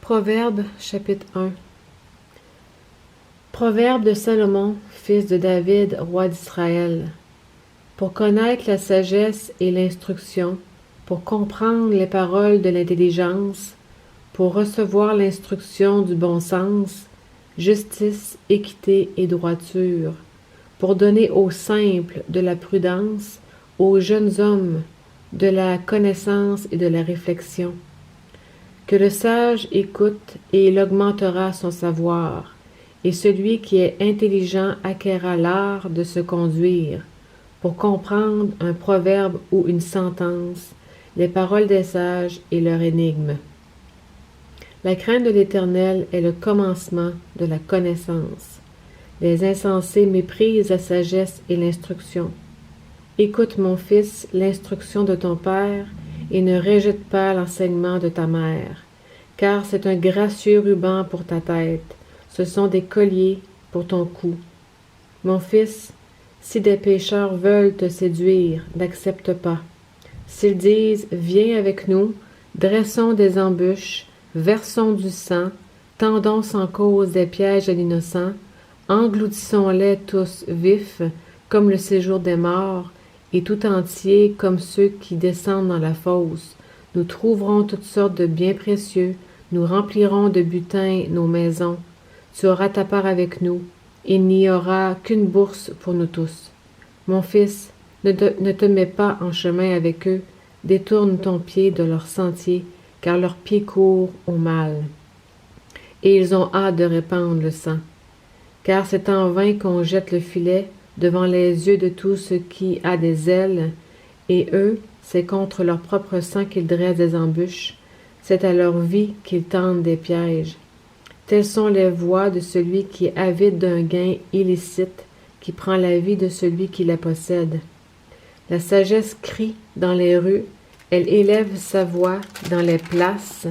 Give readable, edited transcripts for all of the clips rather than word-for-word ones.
Proverbes, chapitre 1. Proverbe de Salomon, fils de David, roi d'Israël. Pour connaître la sagesse et l'instruction, pour comprendre les paroles de l'intelligence, pour recevoir l'instruction du bon sens, justice, équité et droiture, pour donner aux simples de la prudence, aux jeunes hommes de la connaissance et de la réflexion. Que le sage écoute et il augmentera son savoir, et celui qui est intelligent acquerra l'art de se conduire, pour comprendre un proverbe ou une sentence, les paroles des sages et leur énigme. La crainte de l'Éternel est le commencement de la connaissance. Les insensés méprisent la sagesse et l'instruction. Écoute, mon fils, l'instruction de ton père, et ne rejette pas l'enseignement de ta mère, car c'est un gracieux ruban pour ta tête, ce sont des colliers pour ton cou. Mon fils, si des pécheurs veulent te séduire, n'accepte pas. S'ils disent, viens avec nous, dressons des embûches, versons du sang, tendons sans cause des pièges à l'innocent, engloutissons-les tous vifs, comme le séjour des morts, et tout entiers comme ceux qui descendent dans la fosse. Nous trouverons toutes sortes de biens précieux, nous remplirons de butin nos maisons. Tu auras ta part avec nous, il n'y aura qu'une bourse pour nous tous. Mon fils, ne te mets pas en chemin avec eux, détourne ton pied de leur sentier, car leurs pieds courent au mal. Et ils ont hâte de répandre le sang. Car c'est en vain qu'on jette le filet devant les yeux de tout ce qui a des ailes, et eux, c'est contre leur propre sang qu'ils dressent des embûches, c'est à leur vie qu'ils tendent des pièges. Telles sont les voies de celui qui est avide d'un gain illicite, qui prend la vie de celui qui la possède. La sagesse crie dans les rues, elle élève sa voix dans les places,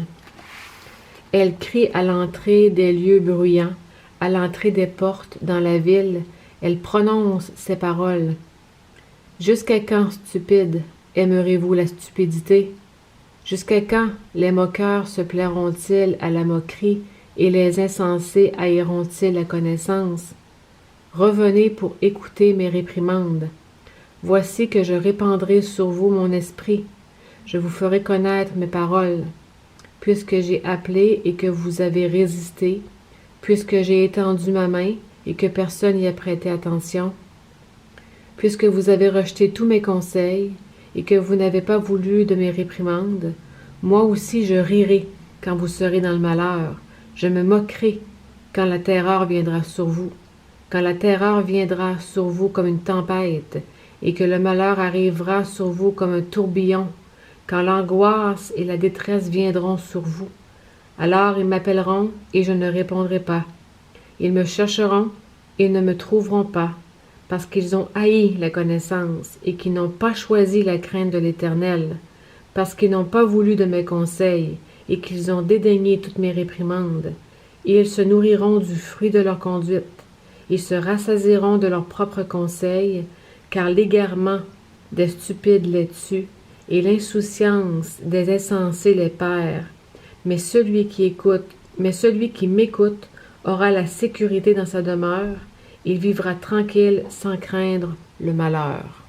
elle crie à l'entrée des lieux bruyants, à l'entrée des portes dans la ville, elle prononce ces paroles. Jusqu'à quand, stupides, aimerez-vous la stupidité? Jusqu'à quand les moqueurs se plairont-ils à la moquerie et les insensés haïront-ils la connaissance? Revenez pour écouter mes réprimandes. Voici que je répandrai sur vous mon esprit. Je vous ferai connaître mes paroles. Puisque j'ai appelé et que vous avez résisté, puisque j'ai étendu ma main et que personne n'y a prêté attention, puisque vous avez rejeté tous mes conseils et que vous n'avez pas voulu de mes réprimandes, moi aussi je rirai quand vous serez dans le malheur, je me moquerai quand la terreur viendra sur vous, quand la terreur viendra sur vous comme une tempête et que le malheur arrivera sur vous comme un tourbillon, quand l'angoisse et la détresse viendront sur vous. Alors ils m'appelleront et je ne répondrai pas. Ils me chercheront et ne me trouveront pas, parce qu'ils ont haï la connaissance et qu'ils n'ont pas choisi la crainte de l'Éternel, parce qu'ils n'ont pas voulu de mes conseils et qu'ils ont dédaigné toutes mes réprimandes. Et ils se nourriront du fruit de leur conduite. Ils se rassasieront de leurs propres conseils, car l'égarement des stupides les tue et l'insouciance des insensés les perd. Mais celui qui m'écoute aura la sécurité dans sa demeure, il vivra tranquille sans craindre le malheur.